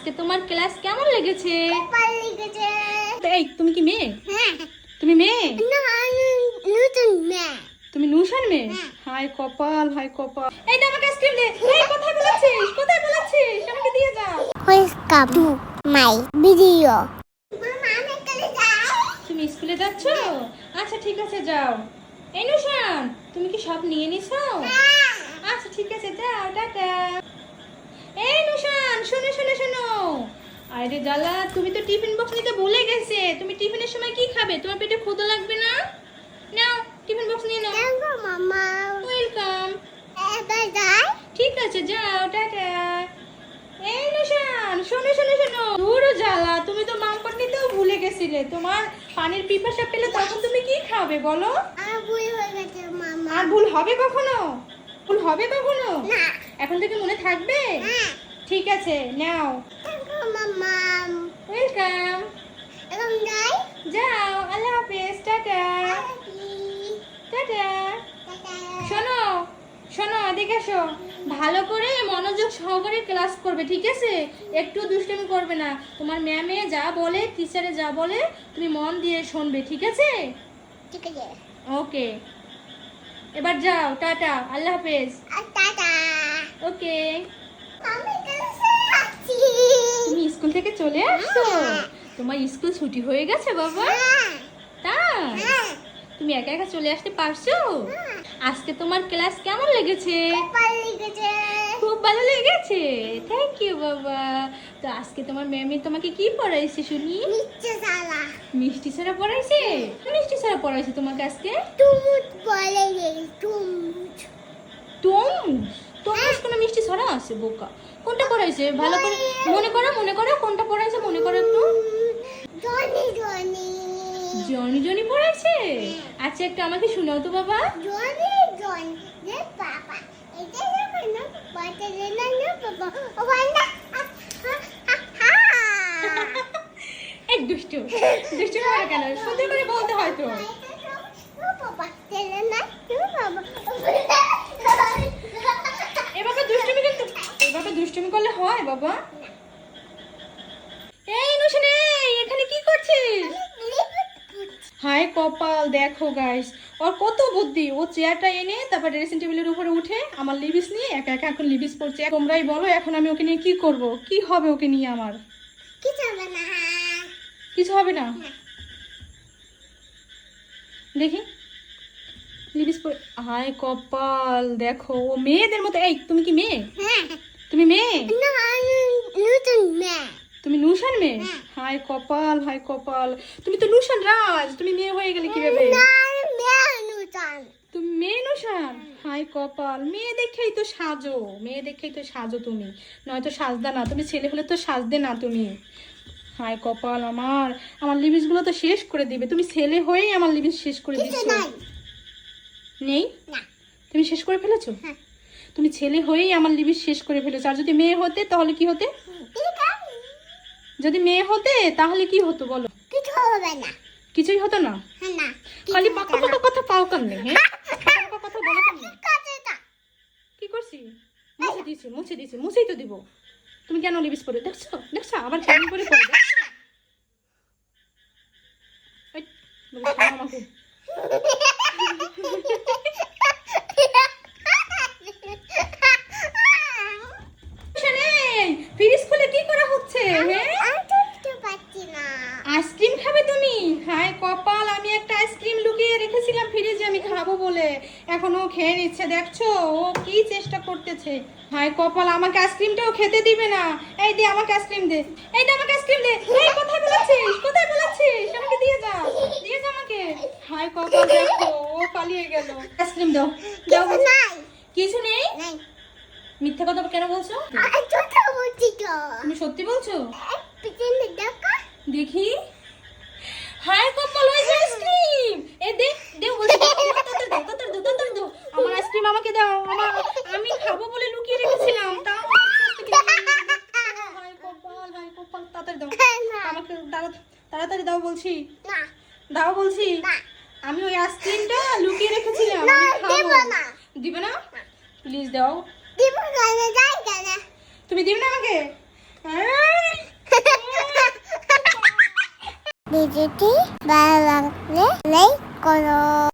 আজকে তোমার ক্লাস কেমন লেগেছে? ভালো লেগেছে। এই তুমি কি মেয়ে? হ্যাঁ। তুমি মেয়ে? না, আমি নতুন মেয়ে। তুমি নুশান মেয়ে? হাই কপাল, হাই কপাল। এই দে আমাকে আইসক্রিম দে। এই কোথায় বলাচ্ছিস? কোথায় বলাচ্ছিস? আমাকে দিয়ে যা। Welcome to my video. মামা আমি চলে যাই। তুমি স্কুলে যাচ্ছ? আচ্ছা ঠিক আছে যাও। এই নুশান, তুমি কি সব নিয়ে নিছো? আচ্ছা ঠিক আছে যাও, টাটা। এই নুশান, শোনো শোনো শোনো। আরে জালা, তুমি তো টিফিন বক্স নিতে ভুলে গেছে। তুমি টিফিনের সময় কি খাবে? তোমার পেটে ক্ষুধা লাগবে না? নাও টিফিন বক্স নিয়ে নাও। দেখো মামা। ওয়েলকাম। এবার যাই। ঠিক আছে যাও, টাটা। এই নুশান, শোনো শোনো শোনো। ধুরো জালা, তুমি তো মামপট নিতেও ভুলে গেছিলে। তোমার পানির পিপাসা পেলে তখন তুমি কি খাবে বলো? আর ভুল হয়ে গেছে মামা। আর ভুল হবে কখনো? ভুল হবে কখনো? না। এখন থেকে মনে থাকবে? হ্যাঁ। ঠিক আছে নাও। দেখো মামা। ওয়েলকাম। এখন যাই। যাও, আল্লাহ হাফেজ, টাটা। টাটা। শোনো শোনো, এদিকে এসো। ভালো করে মনোযোগ সহকারে ক্লাস করবে, ঠিক আছে? একটু দুষ্টুমি করবে না। তোমার ম্যামে যা বলে, টিচারে যা বলে, তুমি মন দিয়ে শুনবে, ঠিক আছে? ঠিক আছে। ওকে, এবার যাও, টাটা, আল্লাহ হাফেজ। আর টাটা। ওকে। আমি ক্লাসে আছি। তুমি স্কুল থেকে চলে আসছো? তোমার স্কুল ছুটি হয়ে গেছে বাবা? হ্যাঁ। তাই? হ্যাঁ। তুমি একা একা চলে আসতে পারছো? আজকে তোমার ক্লাস কেমন লেগেছে? ভালো লেগেছে। খুব ভালো লেগেছে। থ্যাংক ইউ বাবা। তো আজকে তোমার ম্যামে তোমাকে কি পড়াইছে শুনি? নিচে সালা। মিষ্টি ছাড়া পড়াইছে? মিষ্টি ছাড়া পড়াইছে তোমাকে আজকে? তুমুট বলে রে তুমুট। তরমুজ? তরমুজ কোনো মিষ্টি ছাড়া আছে বোকা? কোনটা পড়াইছে ভালো করে মনে করো কোনটা পড়াইছে, মনে করো একটু। Johnny Johnny. জনি জনি পড়াইছে? আচ্ছা একটু আমাকে শোনাও তো বাবা। জনি জনি রে বাবা। এটা না না বাটা রে না না বাবা। ওয়ান্ডা। এই দুষ্টু দুষ্টু করে কেন? সুন্দর করে বলতে হয় তো। বাবা তেলে না বাবা। এভাবে দুষ্টুমি কিন্তু, এভাবে দুষ্টুমি করলে হয় বাবা? এই নুশান, এই এখানে কি করছিস? হাই কপাল, দেখো গাইস, ওর কত বুদ্ধি। ও চেয়ারটা এনে তারপর ড্রেসিং টেবিলের উপরে উঠে আমার লিবিস নিয়ে একা একা এখন লিবিস পড়ছে। তোমরাই বলো এখন আমি ওকে নিয়ে কি করব? কি হবে ওকে নিয়ে আমার? কিছু হবে না। কিছু হবে না। দেখি লিবিস পরে। হাই কপাল, দেখো ও মেয়েদের মতো। এই তুমি কি মেয়ে? হ্যাঁ। তুমি মেয়ে? না আমি নতুন মেয়ে। তুমি নুশান মেয়ে? হাই কপাল, হাই কপাল। তুমি তো নুশান রাজ, তুমি মেয়ে হয়ে গেলে কিভাবে? না মেয়ে নতুন। তুমি মেয়ে নুশান? হাই কপাল। মেয়ে দেখেই তো সাজো, মেয়ে দেখেই তো সাজো তুমি, নয়তো সাজদা না। তুমি ছেলে হলে তো সাজদে না তুমি। হাই কপাল আমার, আমার লিবিস গুলো তো শেষ করে দিবে। তুমি ছেলে হয়েই আমার লিবিস শেষ করে কিছু দিচ্ছ। নাই। নেই? না। তুমি শেষ করে ফেলেছো? হ্যাঁ। তুমি ছেলে হয়েই আমার লিবিস শেষ করে ফেলেছো। আর যদি মেয়ে হতে তাহলে কি হতে? ঠিক আছে। যদি মেয়ে হতে তাহলে কি হতো বলো? কিছু হবে না। কিছুই হতো না। হ্যাঁ না। খালি পাকা পাকা কথা পাও কেন? হ্যাঁ, পাকা পাকা কথা বলো কেন? কি করছি? মুছে দিয়েছি, মুছে দিয়েছি, মুছেই তো দিব। তুমি কেন লিবিস পরে দেখছো? দেখছো আবার কেমন করে পরে দেখছো? এই, বলে ছাড়ো আমাকে। এই, ফ্রিজ খুলে কি করা হচ্ছে? হ্যাঁ, আইসক্রিম খাবে তুমি? হাই কপাল, আমি একটা আইসক্রিম লুকিয়ে রেখেছিলাম ফ্রিজে আমি খাবো বলে, এখনো খেয়ে নিচ্ছে। দেখছো ও কি চেষ্টা করতেছে। হাই কপাল, আমাকে আইসক্রিমটাও খেতে দিবে না। এই দে আমাকে আইসক্রিম দে। এই দে আমাকে আইসক্রিম দে। এই কোথায় বলাচ্ছিস? কোথায় বলাচ্ছিস? আমাকে দিয়ে যা, দিয়ে যা আমাকে। হাই কপাল, দেখো ও পালিয়ে গেল। আইসক্রিম দাও, দাও। কিছু নেই? মিথ্যা কথা কেন বলছো? তুমি সত্যি বলছো? দেখি। হাই কপাল, ওই যে আইসক্রিম। এই দে, দে বলছি। তাড়াতাড়ি দাও, তাড়াতাড়ি দাও, তাড়াতাড়ি দাও। আমার আইসক্রিম আমাকে দাও। আমি খাবো বলে লুকিয়ে রেখেছিলাম। তাও হাই কপাল, হাই কপাল, তাড়াতাড়ি দাও আমাকে, তাড়াতাড়ি দাও বলছি। দাও বলছি। আমি ওই আইসক্রিমটা লুকিয়ে রেখেছিলাম, আমি খাবো। দিবে না? প্লিজ দাও। তুমি দিবে না আমাকে? ভিডিওটি ভালো লাগলে লাইক করো।